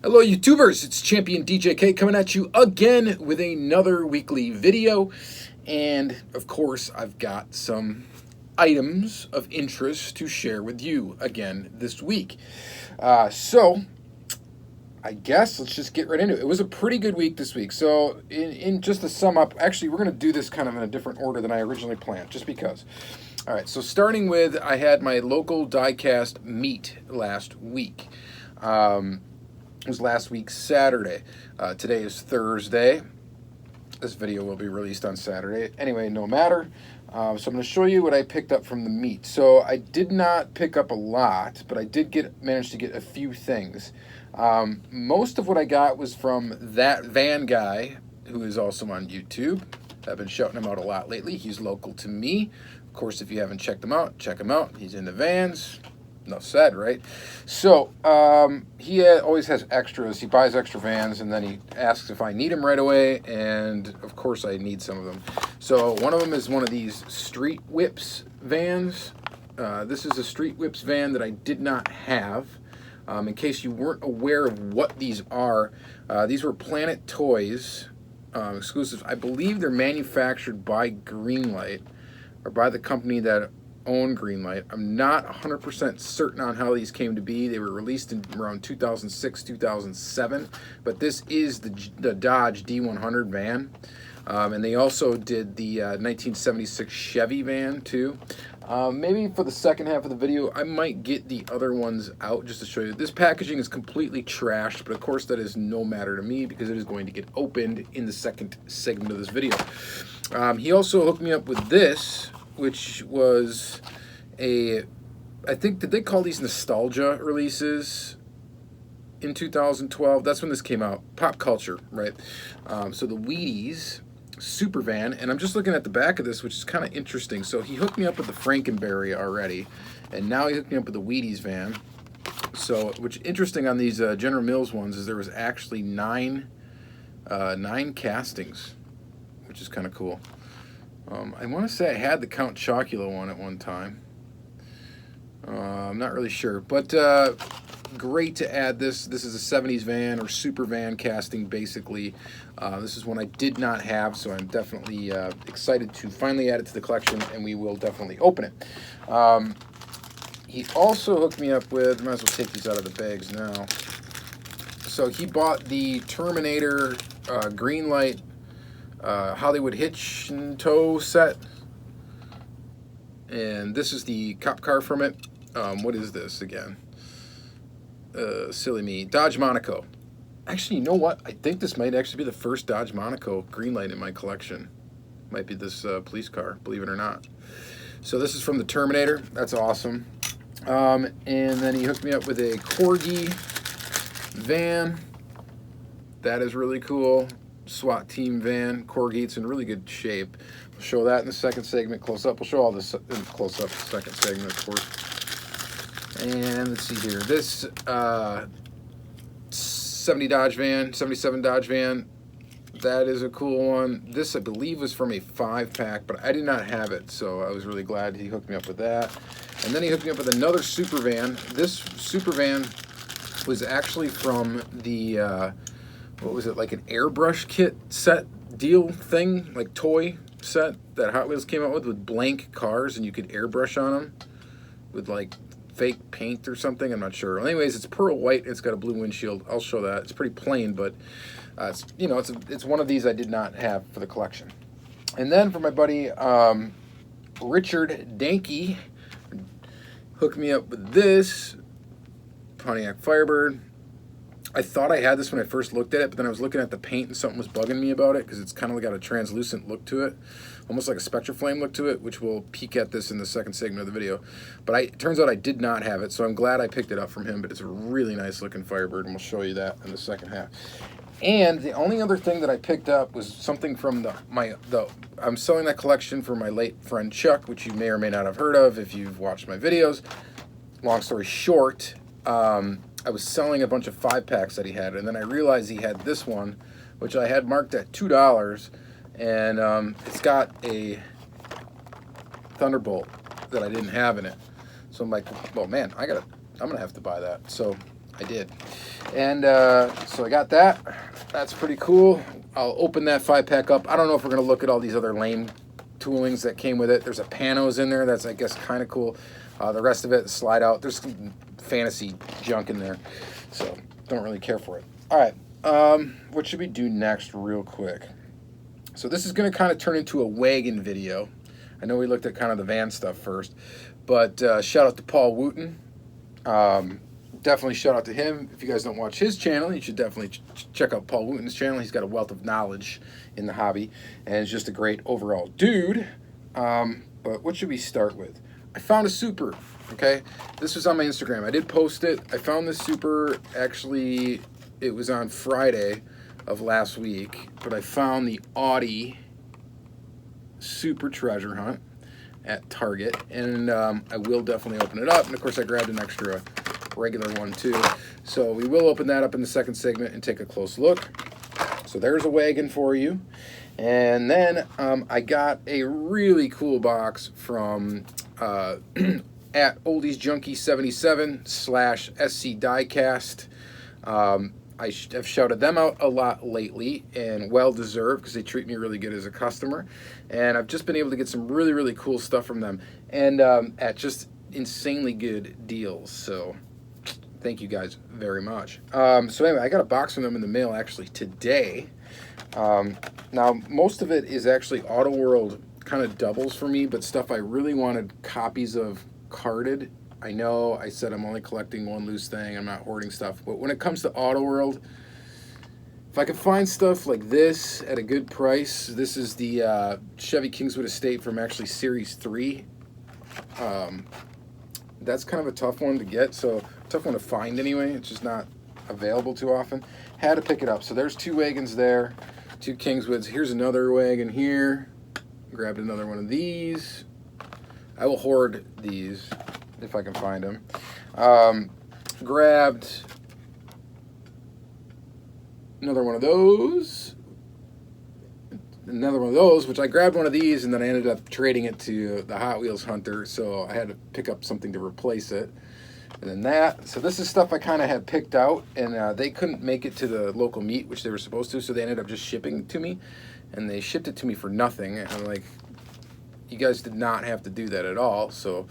Hello YouTubers, it's Championdjk coming at you again with another weekly video. And of course I've got some items of interest to share with you again this week. So I guess let's just get right into it. It was a pretty good week this week. So in just to sum up, actually we're going to do this kind of in a different order than I originally planned, just because. All right, so starting with, I had my local diecast meet last week. It was last week Saturday. Today is Thursday. This video will be released on Saturday. Anyway, no matter. So I'm going to show you what I picked up from the meet. So I did not pick up a lot, but I did manage to get a few things. Most of what I got was from that van guy, who is also on YouTube. I've been shouting him out a lot lately. He's local to me. Of course, if you haven't checked him out, check him out. He's into vans. Enough said, right? So he always has extras. He buys extra vans, and then he asks if I need them right away, and of course I need some of them. So one of them is one of these Street Whips vans. This is a Street Whips van that I did not have. In case you weren't aware of what these are, these were Planet Toys exclusives. I believe they're manufactured by Greenlight, or by the company that own Greenlight. I'm not 100% certain on how these came to be. They were released in around 2006, 2007, but this is the Dodge D100 van. And they also did the 1976 Chevy van too. Maybe for the second half of the video, I might get the other ones out just to show you. This packaging is completely trashed, but of course that is no matter to me because it is going to get opened in the second segment of this video. He also hooked me up with this, which was I think, did they call these nostalgia releases in 2012? That's when this came out. Pop culture, right? So the Wheaties super van, and I'm just looking at the back of this, which is kind of interesting. So he hooked me up with the Frankenberry already, and now he hooked me up with the Wheaties van. So, which interesting on these General Mills ones is there was actually nine castings, which is kind of cool. I want to say I had the Count Chocula one at one time. I'm not really sure, but great to add this. This is a 70s van or super van casting, basically. This is one I did not have, so I'm definitely excited to finally add it to the collection, and we will definitely open it. He also hooked me up with, might as well take these out of the bags now. So he bought the Terminator Greenlight Hollywood hitch and tow set, and this is the cop car from it. What is this again? Silly me. Dodge Monaco. Actually, you know what? I think this might actually be the first Dodge Monaco Greenlight in my collection. Might be this police car, believe it or not. So this is from the Terminator. That's awesome. And then he hooked me up with a Corgi van. That is really cool. SWAT team van. Corgi. It's in really good shape. We'll show that in the second segment. Close up. We'll show all this in close up in the second segment, of course. And let's see here. This 77 Dodge van. That is a cool one. This, I believe, was from a 5-pack, but I did not have it, so I was really glad he hooked me up with that. And then he hooked me up with another super van. This super van was actually from the what was it, like an airbrush kit set deal thing, like toy set that Hot Wheels came out with blank cars, and you could airbrush on them with like fake paint or something. I'm not sure. Anyways, it's pearl white. It's got a blue windshield. I'll show that. It's pretty plain, but it's, you know, it's one of these I did not have for the collection. And then for my buddy Richard Danke, hooked me up with this Pontiac Firebird. I thought I had this when I first looked at it, but then I was looking at the paint and something was bugging me about it because it's kind of got a translucent look to it, almost like a Spectraflame look to it, which we'll peek at this in the second segment of the video. But it turns out I did not have it, so I'm glad I picked it up from him, but it's a really nice looking Firebird, and we'll show you that in the second half. And the only other thing that I picked up was something from I'm selling that collection for my late friend Chuck, which you may or may not have heard of if you've watched my videos. Long story short, I was selling a bunch of 5-packs that he had, and then I realized he had this one, which I had marked at $2, and it's got a Thunderbolt that I didn't have in it. So I'm like, well, man, I'm gonna have to buy that. So I did. And so I got that. That's pretty cool. I'll open that 5-pack up. I don't know if we're going to look at all these other lame toolings that came with it. There's a Panos in there. That's, I guess, kind of cool. The rest of it, slide out. There's some fantasy junk in there. So don't really care for it. All right. What should we do next real quick? So this is going to kind of turn into a wagon video. I know we looked at kind of the van stuff first. But shout out to Paul Wooten. Definitely shout out to him. If you guys don't watch his channel, you should definitely check out Paul Wooten's channel. He's got a wealth of knowledge in the hobby, and is just a great overall dude. But what should we start with? I found a super, okay? This was on my Instagram. I did post it. I found this super, actually, it was on Friday of last week, but I found the Audi Super Treasure Hunt at Target, and I will definitely open it up. And of course, I grabbed an extra regular one too, so we will open that up in the second segment and take a close look. So there's a wagon for you. And then I got a really cool box from at Oddities 77/SC Diecast. I have shouted them out a lot lately, and well deserved, because they treat me really good as a customer. And I've just been able to get some really, really cool stuff from them, and at just insanely good deals. So thank you guys very much. So anyway, I got a box from them in the mail actually today. Now, most of it is actually Auto World kind of doubles for me, but stuff I really wanted copies of carded. I know I said I'm only collecting one loose thing, I'm not hoarding stuff, but when it comes to Auto World, if I can find stuff like this at a good price, this is the Chevy Kingswood Estate from actually Series 3. That's kind of a tough one to get, so tough one to find anyway. It's just not available too often. Had to pick it up. So there's 2 wagons there, 2 Kingswoods. Here's another wagon here. Grabbed another one of these. I will hoard these if I can find them. Grabbed another one of those. Another one of those, which I grabbed one of these, and then I ended up trading it to the Hot Wheels Hunter, so I had to pick up something to replace it. And then that. So this is stuff I kind of had picked out, and they couldn't make it to the local meet, which they were supposed to, so they ended up just shipping it to me, and they shipped it to me for nothing. And I'm like, you guys did not have to do that at all. So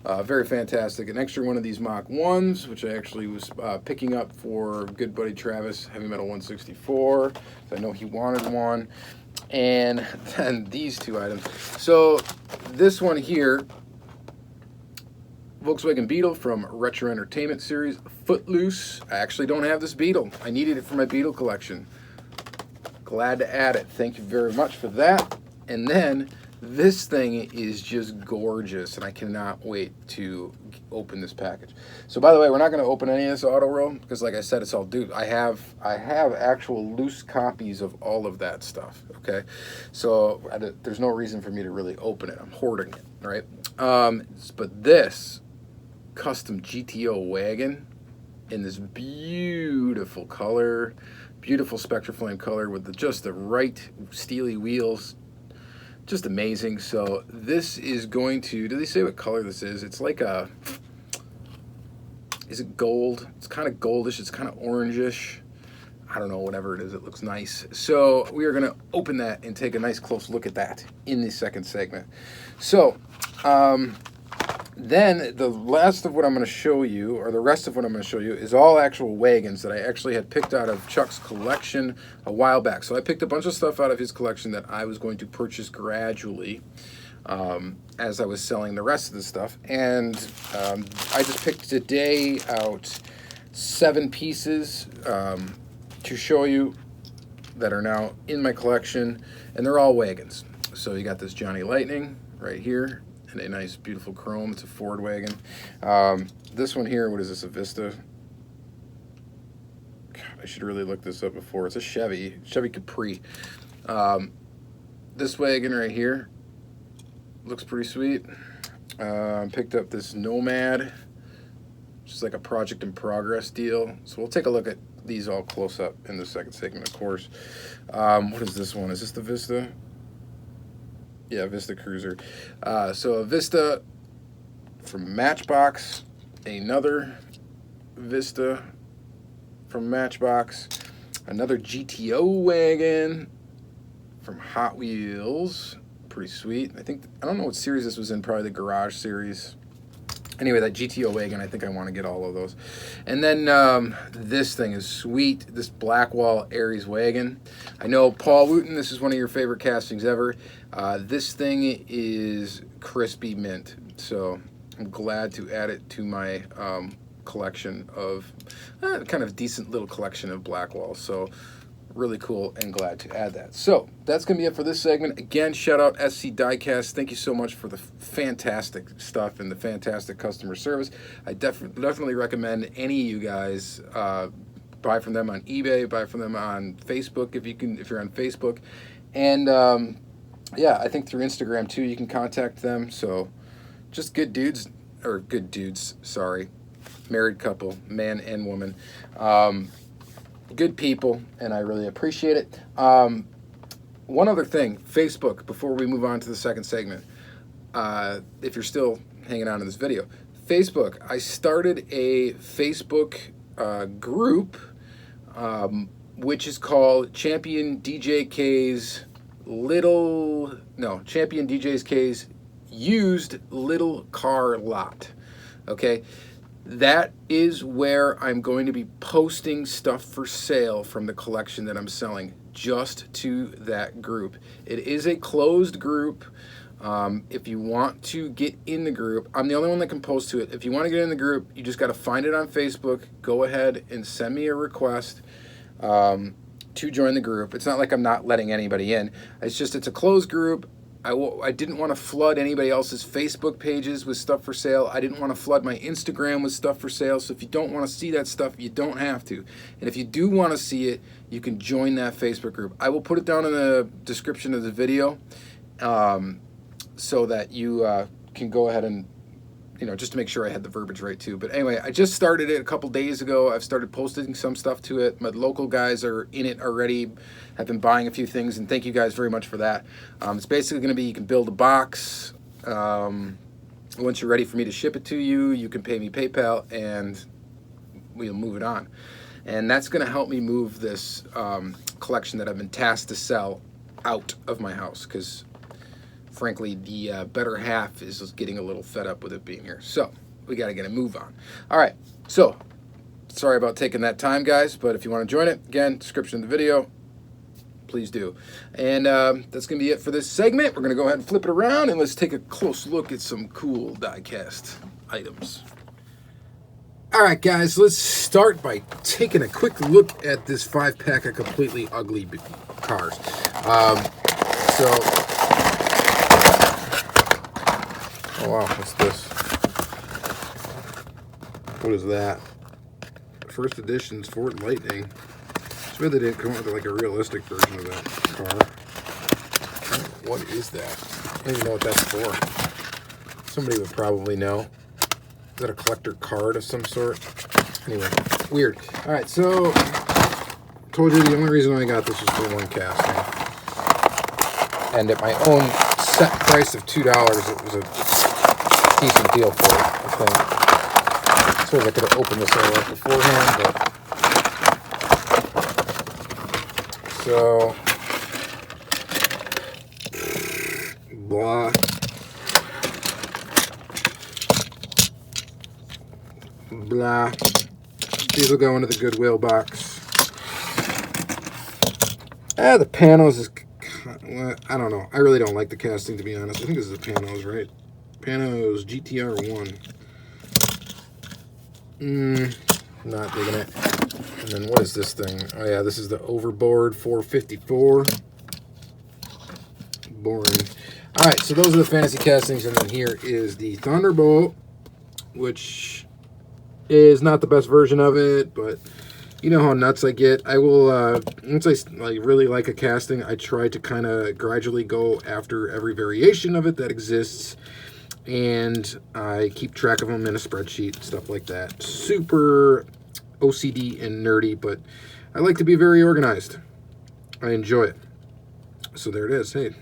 very fantastic. An extra one of these Mach 1s, which I actually was picking up for good buddy Travis, Heavy Metal 164. So I know he wanted one. And then these 2 items. So this one here, Volkswagen Beetle from Retro Entertainment Series, Footloose. I actually don't have this Beetle. I needed it for my Beetle collection. Glad to add it. Thank you very much for that. And then this thing is just gorgeous, and I cannot wait to open this package. So by the way, we're not going to open any of this Auto World, because like I said, it's all due. I have actual loose copies of all of that stuff, okay? So there's no reason for me to really open it. I'm hoarding it, right? But this custom GTO wagon in this beautiful color, beautiful Spectraflame color with just the right steely wheels, just amazing. So this is going to, do they say what color this is? It's like a, is it gold? It's kind of goldish, it's kind of orangish. I don't know, whatever it is, it looks nice. So we are gonna open that and take a nice close look at that in the second segment. So, then the last of what I'm going to show you, or the rest of what I'm going to show you, is all actual wagons that I actually had picked out of Chuck's collection a while back. So I picked a bunch of stuff out of his collection that I was going to purchase gradually as I was selling the rest of the stuff. And I just picked today out 7 pieces to show you that are now in my collection, and they're all wagons. So you got this Johnny Lightning right here, and a nice beautiful chrome. It's a Ford wagon. This one here, what is this, a Vista? God, I should really look this up before. It's a Chevy Capri. This wagon right here looks pretty sweet. Picked up this Nomad, which is like a project in progress deal. So we'll take a look at these all close up in the second segment, of course. What is this one? Is this the Vista? Yeah, Vista Cruiser. So a Vista from Matchbox, another Vista from Matchbox. Another GTO wagon from Hot Wheels. Pretty sweet. I don't know what series this was in, probably the Garage series. Anyway, that GTO wagon, I think I want to get all of those. And then this thing is sweet. This Blackwall Aries wagon. I know, Paul Wooten, this is one of your favorite castings ever. This thing is crispy mint. So I'm glad to add it to my collection of kind of decent little collection of Blackwalls. So really cool and glad to add that. So that's going to be it for this segment. Again, shout out SC Diecast. Thank you so much for the fantastic stuff and the fantastic customer service. I definitely recommend any of you guys buy from them on eBay, buy from them on Facebook if you're on Facebook. And yeah, I think through Instagram too you can contact them. So just good dudes, sorry. Married couple, man and woman. Good people, and I really appreciate it. One other thing, Facebook, before we move on to the second segment, if you're still hanging on to this video, Facebook, I started a Facebook group, which is called Championdjk's used little car lot. Okay, that is where I'm going to be posting stuff for sale from the collection that I'm selling, just to that group. It is a closed group. If you want to get in the group, I'm the only one that can post to it. If you want to get in the group, you just got to find it on Facebook. Go ahead and send me a request to join the group. It's not like I'm not letting anybody in. It's a closed group. I didn't want to flood anybody else's Facebook pages with stuff for sale. I didn't want to flood my Instagram with stuff for sale. So if you don't want to see that stuff, you don't have to. And if you do want to see it, you can join that Facebook group. I will put it down in the description of the video so that you can go ahead and, just to make sure I had the verbiage right too. But anyway, I just started it a couple days ago. I've started posting some stuff to it. My local guys are in it already. Have been buying a few things, and thank you guys very much for that. It's basically going to be, you can build a box. Once you're ready for me to ship it to you, you can pay me PayPal, and we'll move it on. And that's going to help me move this collection that I've been tasked to sell out of my house, because frankly, the better half is just getting a little fed up with it being here. So we got to get a move on. All right, so sorry about taking that time, guys, but if you want to join it, again, description of the video, please do. And that's going to be it for this segment. We're going to go ahead and flip it around, and let's take a close look at some cool diecast items. All right, guys, let's start by taking a quick look at this 5-pack of completely ugly cars. Oh wow, what's this? What is that? First edition's Ford Lightning. It's weird they didn't come up with like a realistic version of that car. What is that? I don't even know what that's for. Somebody would probably know. Is that a collector card of some sort? Anyway, weird. Alright, so told you the only reason I got this was for one casting. And at my own set price of $2, it was a decent deal for it, I think. I suppose I could have opened this all up beforehand, but so blah. Blah. These will go into the Goodwill box. The panels is, I don't know. I really don't like the casting, to be honest. I think this is the panels, right? Panos GTR1. Not digging it. And then what is this thing? Oh yeah, this is the Overboard 454. Boring. Alright, so those are the fantasy castings, and then here is the Thunderbolt, which is not the best version of it, but you know how nuts I get. I will, once I really like a casting, I try to kind of gradually go after every variation of it that exists, and I keep track of them in a spreadsheet, stuff like that. Super OCD and nerdy, but I like to be very organized. I enjoy it. So there it is. Hey,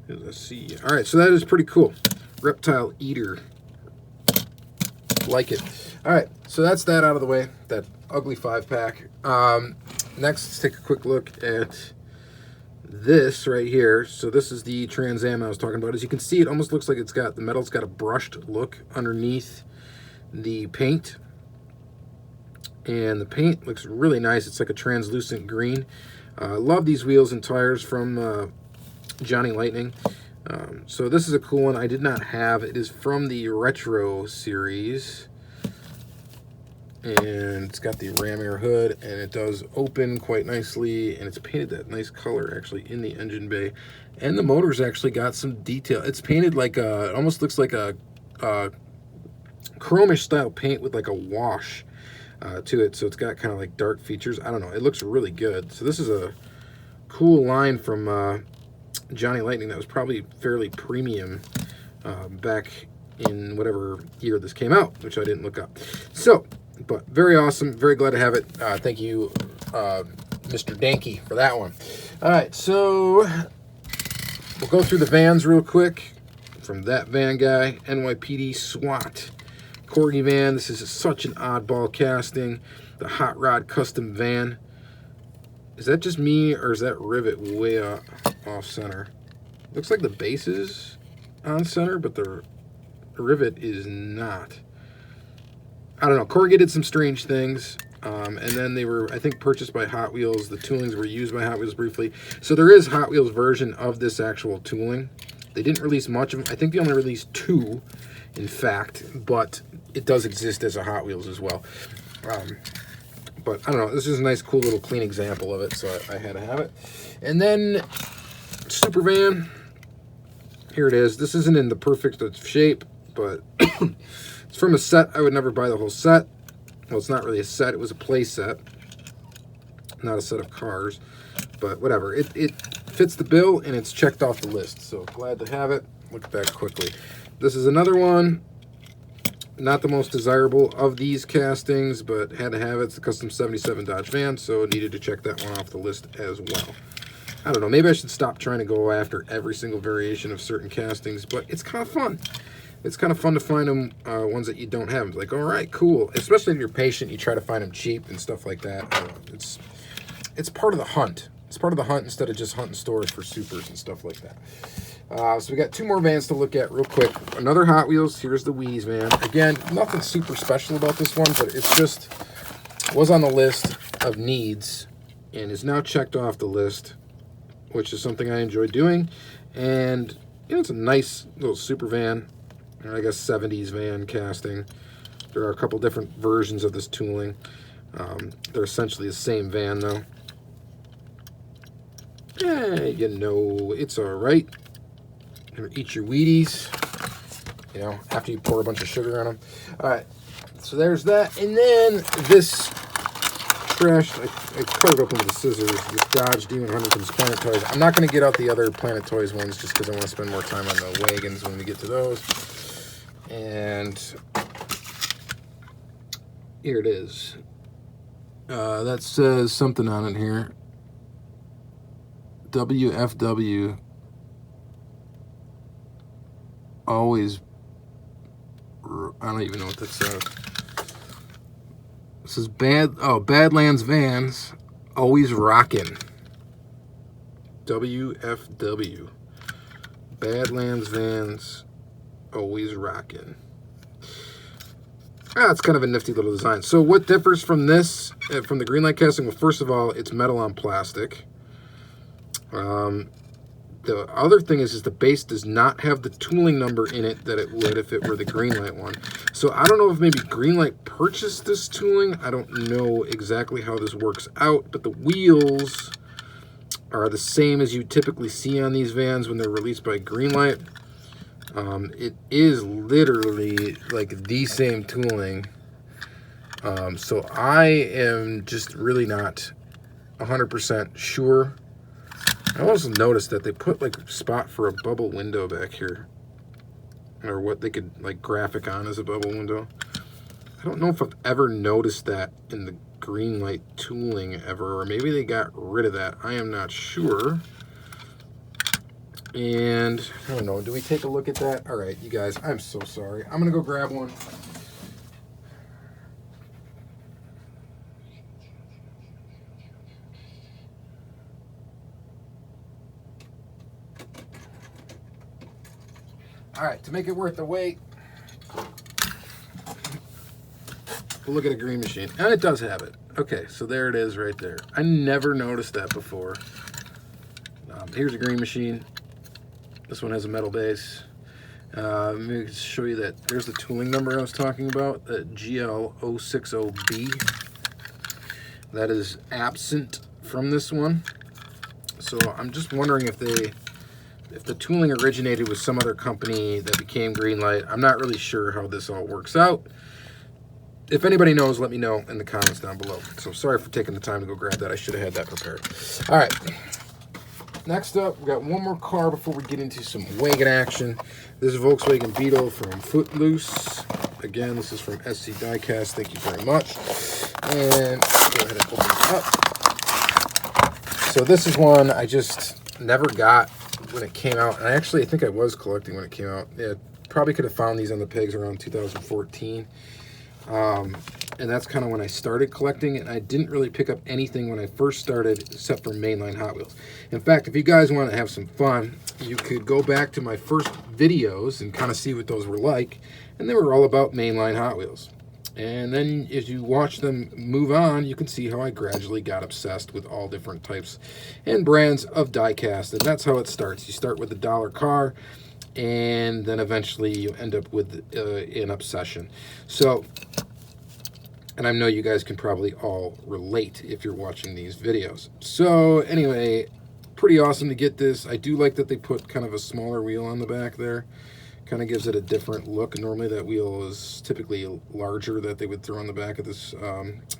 let's see. All right, so that is pretty cool. Reptile Eater. Like it. All right, so that's that out of the way. That ugly 5-pack. Next, let's take a quick look at this right here. So this is the Trans Am I was talking about. As you can see, it almost looks like it's got, the metal's got a brushed look underneath the paint. And the paint looks really nice. It's like a translucent green. Love these wheels and tires from Johnny Lightning. So this is a cool one I did not have. It is from the Retro series. And it's got the ram air hood, and it does open quite nicely, and it's painted that nice color actually in the engine bay. And the motor's actually got some detail. It's painted like a, it almost looks like a chromish style paint with like a wash to it. So it's got kind of like dark features. I don't know. It looks really good. So this is a cool line from Johnny Lightning that was probably fairly premium back in whatever year this came out, which I didn't look up. So, but very awesome. Very glad to have it. Thank you, Mr. Danky, for that one. All right, so we'll go through the vans real quick. From that van guy, NYPD SWAT. Corgi van. This is such an oddball casting. The Hot Rod Custom van. Is that just me, or is that rivet way off center? Looks like the base is on center, but the rivet is not. I don't know. Corgi did some strange things, and then they were, I think, purchased by Hot Wheels. The toolings were used by Hot Wheels briefly. So there is Hot Wheels version of this actual tooling. They didn't release much of them. I think they only released 2, in fact, but it does exist as a Hot Wheels as well. But I don't know. This is a nice, cool little clean example of it, so I had to have it. And then Super Van. Here it is. This isn't in the perfect shape, but it's from a set. I would never buy the whole set. Well, it's not really a set. It was a play set, not a set of cars. But whatever. It fits the bill, and it's checked off the list. So glad to have it. Look back quickly. This is another one. Not the most desirable of these castings, but had to have it. It's the Custom 77 Dodge van, so needed to check that one off the list as well. I don't know. Maybe I should stop trying to go after every single variation of certain castings, but it's kind of fun. It's kind of fun to find them, ones that you don't have. It's like, all right, cool. Especially if you're patient, you try to find them cheap and stuff like that. It's part of the hunt. It's part of the hunt instead of just hunting stores for supers and stuff like that. So we got 2 more vans to look at real quick. Another Hot Wheels. Here's the Wheeze van. Again, nothing super special about this one, but it's just was on the list of needs and is now checked off the list, which is something I enjoy doing. And you know, it's a nice little super van. I guess 70s van casting. There are a couple different versions of this tooling. They're essentially the same van though. You know, it's all right. Eat your Wheaties, you know, after you pour a bunch of sugar on them. All right, so there's that. And then this trash, I cut it open with the scissors. This Dodge Demon Huntington's Planet Toys. I'm not going to get out the other Planet Toys ones just because I want to spend more time on the Wagons when we get to those. And here it is. That says something on it here. WFW. Always, I don't even know what that says. This is Badlands Vans, always rockin'. WFW. Badlands Vans, always rockin'. It's kind of a nifty little design. So what differs from this, from the Greenlight casting? Well, first of all, it's metal on plastic. The other thing is the base does not have the tooling number in it that it would if it were the Greenlight one. So I don't know if maybe Greenlight purchased this tooling. I don't know exactly how this works out, but the wheels are the same as you typically see on these vans when they're released by Greenlight. It is literally like the same tooling. So I am just really not 100% sure. I also noticed that they put like a spot for a bubble window back here, or what they could like graphic on as a bubble window. I don't know if I've ever noticed that in the Greenlight tooling ever, or maybe they got rid of that. I am not sure. And I don't know, do we take a look at that? All right, you guys, I'm so sorry. I'm gonna go grab one. All right, to make it worth the wait, we'll look at a green machine. And it does have it. Okay, so there it is right there. I never noticed that before. Here's a green machine. This one has a metal base. Let me show you that. There's the tooling number I was talking about, GL060B. That is absent from this one. So I'm just wondering if the tooling originated with some other company that became Greenlight. I'm not really sure how this all works out. If anybody knows, let me know in the comments down below. So sorry for taking the time to go grab that. I should have had that prepared. All right. Next up, we got one more car before we get into some wagon action. This is Volkswagen Beetle from Footloose. Again, this is from SC Diecast. Thank you very much. And go ahead and open it up. So this is one I just never got when it came out. And I think I was collecting when it came out. Yeah, probably could have found these on the pegs around 2014. And that's kind of when I started collecting, and I didn't really pick up anything when I first started except for mainline Hot Wheels. In fact, if you guys want to have some fun, you could go back to my first videos and kind of see what those were like, and they were all about mainline Hot Wheels. And then as you watch them move on, you can see how I gradually got obsessed with all different types and brands of diecast, and that's how it starts. You start with the dollar car, and then eventually you end up with an obsession. So, and I know you guys can probably all relate if you're watching these videos. So anyway, pretty awesome to get this. I do like that they put kind of a smaller wheel on the back there. Kind of gives it a different look. Normally that wheel is typically larger that they would throw on the back of this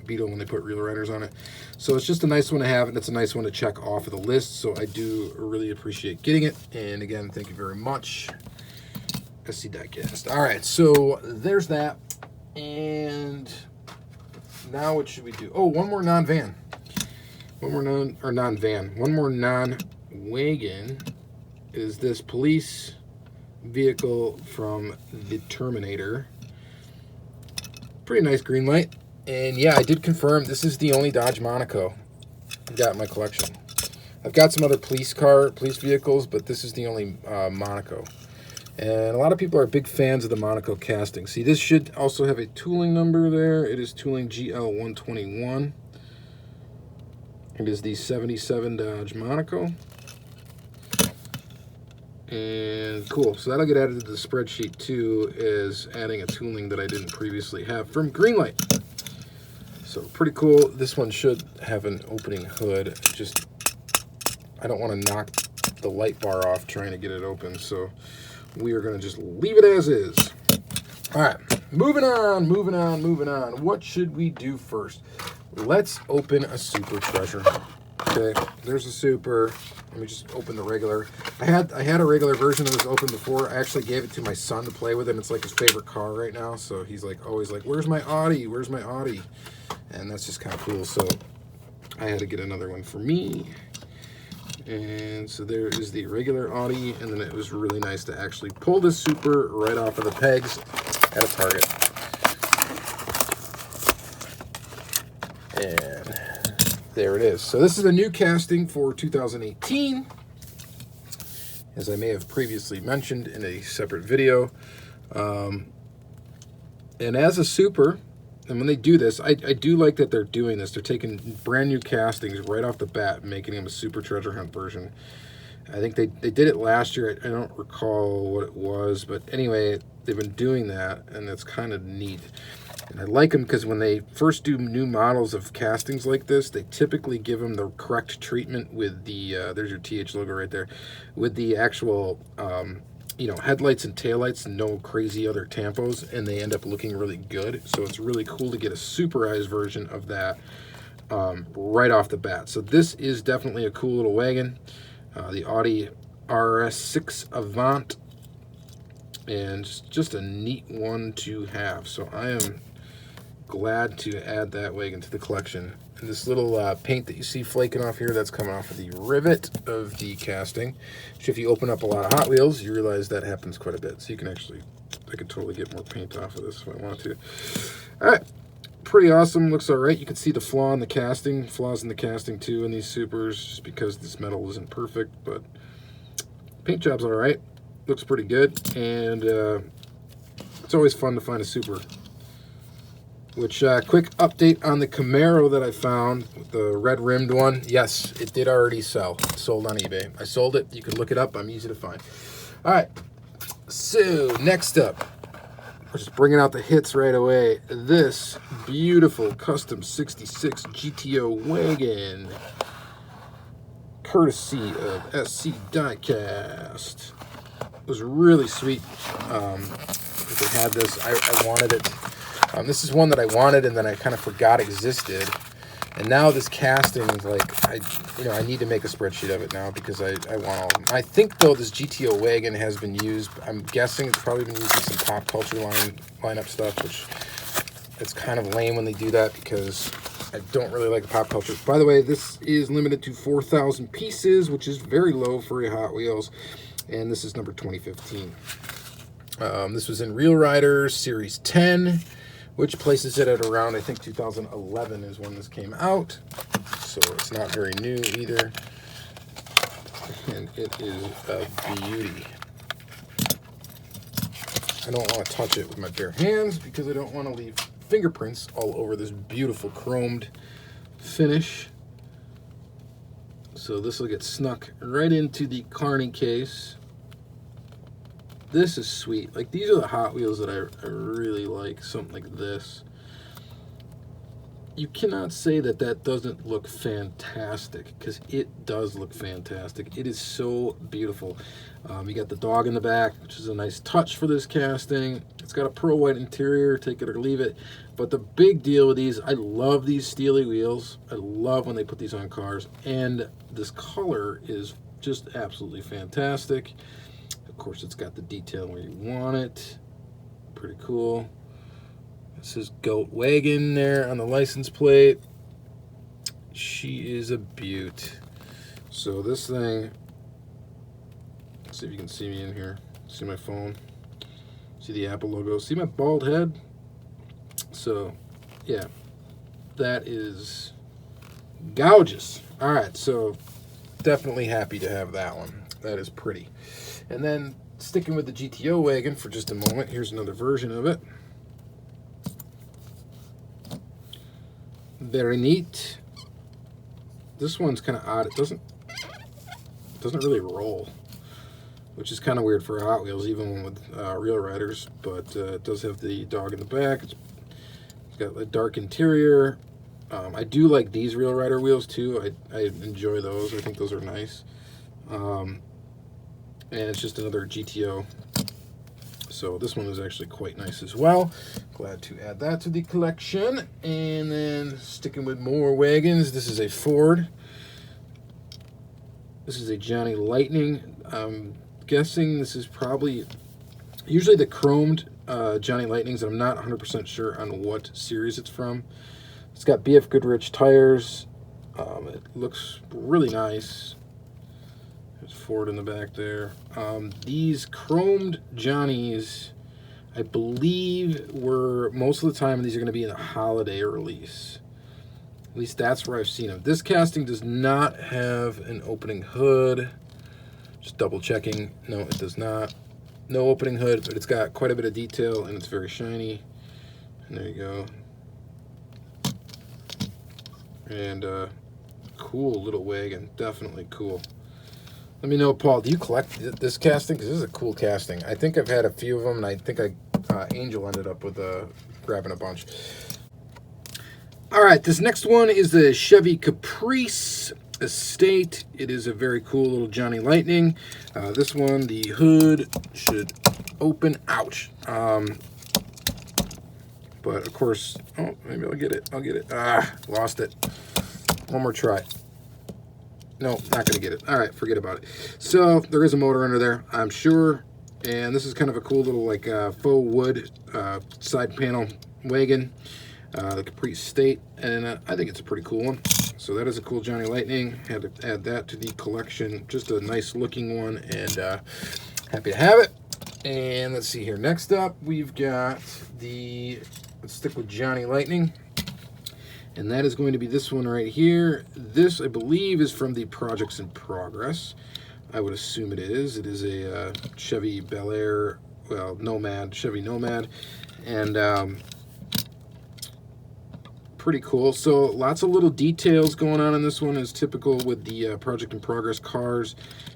Beetle when they put Real Riders on it. So it's just a nice one to have, and it's a nice one to check off of the list. So I do really appreciate getting it. And again, thank you very much, SC Diecast. All right, so there's that. And now what should we do? Oh, one more non-van. One more non-wagon is this police vehicle from the Terminator. Pretty nice green light. And yeah, I did confirm this is the only Dodge Monaco I've got in my collection. I've got some other police vehicles, but this is the only Monaco. And a lot of people are big fans of the Monaco casting. See, this should also have a tooling number there. It is tooling GL121. It is the 77 Dodge Monaco. And cool, so that'll get added to the spreadsheet too, as adding a tooling that I didn't previously have from Greenlight. So pretty cool. This one should have an opening hood. Just, I don't want to knock the light bar off trying to get it open, so we are going to just leave it as is. All right, moving on. What should we do first? Let's open a Super Treasure. Okay, there's a Super. Let me just open the regular. I had a regular version that was open before. I actually gave it to my son to play with, and it's like his favorite car right now. So he's like always like, "Where's my Audi? Where's my Audi?" And that's just kind of cool. So I had to get another one for me. And so there is the regular Audi, and then it was really nice to actually pull this Super right off of the pegs at a Target. And there it is. So this is a new casting for 2018, as I may have previously mentioned in a separate video. And as a Super, and when they do this, I do like that they're doing this. They're taking brand new castings right off the bat and making them a Super Treasure Hunt version. I think they did it last year. I don't recall what it was, but anyway, they've been doing that, and it's kind of neat. And I like them because when they first do new models of castings like this, they typically give them the correct treatment with the, there's your TH logo right there, with the actual, you know, headlights and taillights, no crazy other tampos, and they end up looking really good. So it's really cool to get a superized version of that right off the bat. So this is definitely a cool little wagon. The Audi RS6 Avant, and just a neat one to have. So I am glad to add that wagon to the collection. And this little paint that you see flaking off here, that's coming off of the rivet of the casting. So if you open up a lot of Hot Wheels, you realize that happens quite a bit. So you can actually, I could totally get more paint off of this if I want to. All right, pretty awesome. Looks all right. You can see the flaws in the casting too in these Supers, just because this metal isn't perfect, but paint job's all right. looks pretty good, and it's always fun to find a super. Which, quick update on the Camaro that I found, the red rimmed one. Yes, it did already sell. It sold on eBay. I sold it. You can look it up. I'm easy to find. All right. So, next up, we're just bringing out the hits right away. This beautiful custom 66 GTO wagon, courtesy of SC Diecast. It was really sweet. If they had this, I wanted it. This is one that I wanted and then I kind of forgot existed, and now this casting is like I need to make a spreadsheet of it now because I want all of them. I think though this GTO wagon has been used. I'm guessing it's probably been used in some pop culture lineup stuff, which it's kind of lame when they do that because I don't really like the pop culture. By the way, this is limited to 4,000 pieces, which is very low for a Hot Wheels, and this is number 2015. This was in Real Riders Series 10. Which places it at around, I think 2011 is when this came out. So it's not very new either. And it is a beauty. I don't want to touch it with my bare hands because I don't want to leave fingerprints all over this beautiful chromed finish. So this will get snuck right into the Carney case. This is sweet. Like, these are the Hot Wheels that I really like. Something like this. You cannot say that that doesn't look fantastic, because it does look fantastic. It is so beautiful. You got the dog in the back, which is a nice touch for this casting. It's got a pearl white interior, take it or leave it. But the big deal with these, I love these steely wheels. I love when they put these on cars. And this color is just absolutely fantastic. Of course, it's got the detail where you want it. Pretty cool. It says Goat Wagon there on the license plate. She is a beaut. So this thing, let's see if you can see me in here. See my phone. See the Apple logo. See my bald head? So, yeah. That is gorgeous. All right, so definitely happy to have that one. That is pretty. And then sticking with the GTO wagon for just a moment, here's another version of it. Very neat. This one's kind of odd. It doesn't really roll, which is kind of weird for Hot Wheels, even with Real Riders. But it does have the dog in the back. It's got a dark interior. I do like these Real Rider wheels too. I enjoy those. I think those are nice. And it's just another GTO. So this one is actually quite nice as well. Glad to add that to the collection. And then sticking with more wagons, this is a Ford. This is a Johnny Lightning. I'm guessing this is probably usually the chromed Johnny Lightnings. I'm not 100% sure on what series it's from. It's got BF Goodrich tires. It looks really nice. There's Ford in the back there. These chromed Johnnies, I believe, were most of the time these are going to be in a holiday release. At least that's where I've seen them. This casting does not have an opening hood. Just double checking. No, it does not. No opening hood, but it's got quite a bit of detail and it's very shiny. And there you go. And cool little wagon. Definitely cool. Let me know, Paul, do you collect this casting? Because this is a cool casting. I think I've had a few of them, and I think Angel ended up with grabbing a bunch. All right, this next one is the Chevy Caprice Estate. It is a very cool little Johnny Lightning. This one, the hood should open out. But, of course, oh, maybe I'll get it. I'll get it. Ah, lost it. One more try. No, not going to get it. All right, forget about it. So there is a motor under there, I'm sure. And this is kind of a cool little like faux wood side panel wagon, the Caprice State. And I think it's a pretty cool one. So that is a cool Johnny Lightning. Had to add that to the collection. Just a nice looking one, and happy to have it. And let's see here. Next up, we've got the, let's stick with Johnny Lightning. And that is going to be this one right here. This, I believe, is from the Projects in Progress. I would assume it is. It is a Chevy Bel Air, well, Nomad, Chevy Nomad, and pretty cool. So lots of little details going on in this one, as typical with the Project in Progress cars.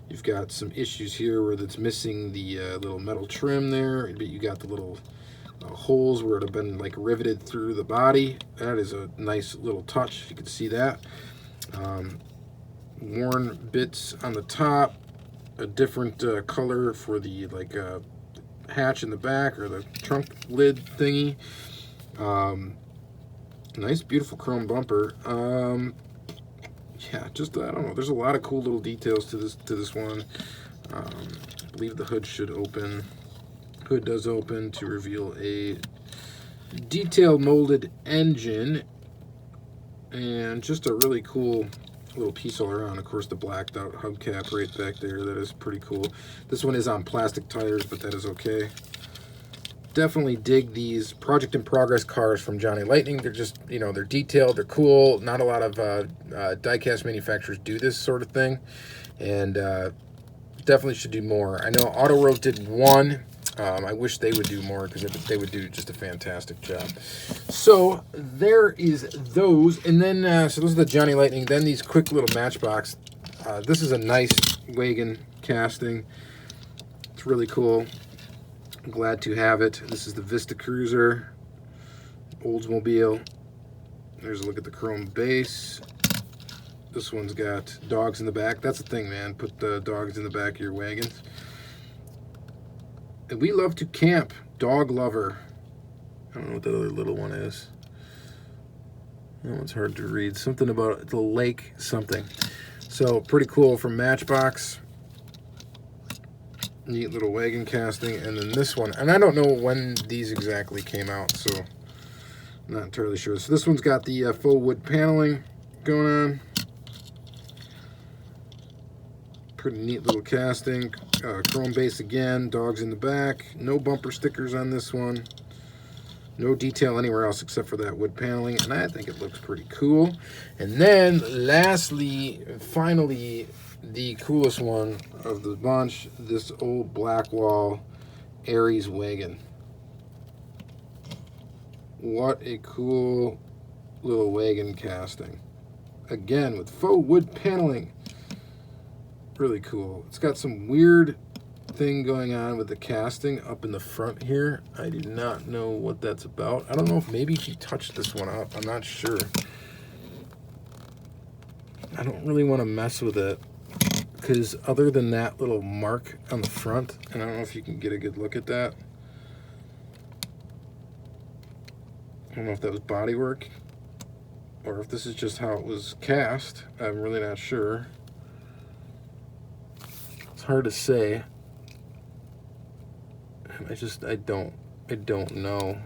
You've got some issues here where it's missing the little metal trim there, but you got the little holes where it have been like riveted through the body. That is a nice little touch. You can see that. Worn bits on the top, a different color for the like hatch in the back, or the trunk lid thingy. Nice beautiful chrome bumper. Yeah, just I don't know, there's a lot of cool little details to this one. I believe the hood should open. Hood does open to reveal a detailed molded engine, and just a really cool little piece all around. Of course, the blacked out hubcap right back there, that is pretty cool. This one is on plastic tires, but that is okay. Definitely dig these Project in Progress cars from Johnny Lightning. They're just, you know, they're detailed, they're cool. Not a lot of diecast manufacturers do this sort of thing, and definitely should do more. I know Auto World did one. I wish they would do more, because they would do just a fantastic job. So there is those, and then so those are the Johnny Lightning. Then these quick little Matchbox. This is a nice wagon casting. It's really cool. I'm glad to have it. This is the Vista Cruiser Oldsmobile. There's a look at the chrome base. This one's got dogs in the back. That's the thing, man. Put the dogs in the back of your wagons. And we love to camp. Dog lover. I don't know what that other little one is. That one's hard to read. Something about the lake something. So pretty cool from Matchbox. Neat little wagon casting. And then this one. And I don't know when these exactly came out, so I'm not entirely sure. So this one's got the faux wood paneling going on. Pretty neat little casting. Chrome base again, dogs in the back. No bumper stickers on this one. No detail anywhere else except for that wood paneling, and I think it looks pretty cool. And then lastly, finally, the coolest one of the bunch, this old Blackwall Aries wagon. What a cool little wagon casting. Again, with faux wood paneling. Really cool. It's got some weird thing going on with the casting up in the front here. I do not know what that's about. I don't know if maybe he touched this one up. I'm not sure. I don't really want to mess with it, because other than that little mark on the front, and I don't know if you can get a good look at that. I don't know if that was body work or if this is just how it was cast. I'm really not sure. It's hard to say. I don't know.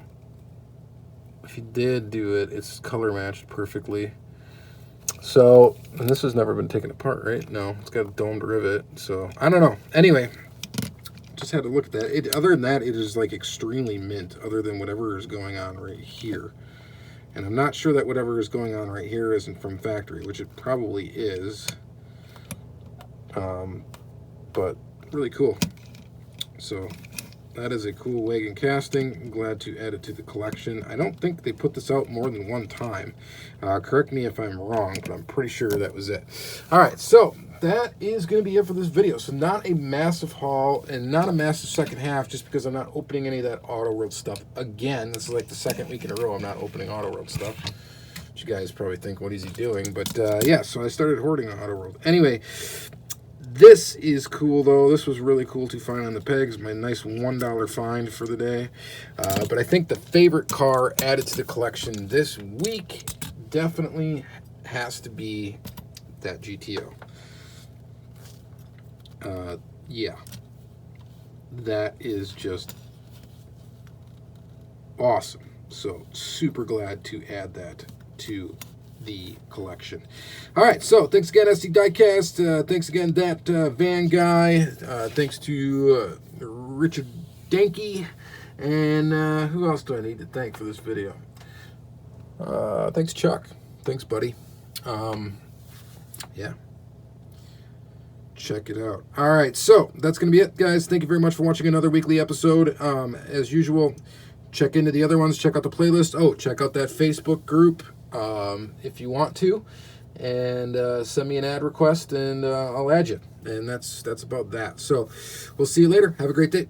If he did do it, it's color matched perfectly. So, and this has never been taken apart, right? No, it's got a domed rivet, so I don't know. Anyway, just had to look at that. Other than that, it is like extremely mint, other than whatever is going on right here. And I'm not sure that whatever is going on right here isn't from factory, which it probably is. But really cool. So that is a cool wagon casting. I'm glad to add it to the collection. I don't think they put this out more than one time. Correct me if I'm wrong, but I'm pretty sure that was it. All right, so that is going to be it for this video. So not a massive haul and not a massive second half, just because I'm not opening any of that Auto World stuff again. This is like the second week in a row I'm not opening Auto World stuff. You guys probably think, what is he doing? But yeah, so I started hoarding Auto World. Anyway, this is cool, though. This was really cool to find on the pegs. My nice $1 find for the day. But I think the favorite car added to the collection this week definitely has to be that GTO. Yeah. That is just awesome. So, super glad to add that to the collection. All right, so thanks again, SD Diecast. Thanks again, that van guy. Thanks to Richard Danke. And who else do I need to thank for this video? Thanks, Chuck. Thanks, buddy. Yeah. check it out. All right, so that's going to be it, guys. Thank you very much for watching another weekly episode. As usual, check into the other ones. Check out the playlist. Oh, check out that Facebook group if you want to. And send me an ad request, and I'll add you. And that's about that. So we'll see you later. Have a great day.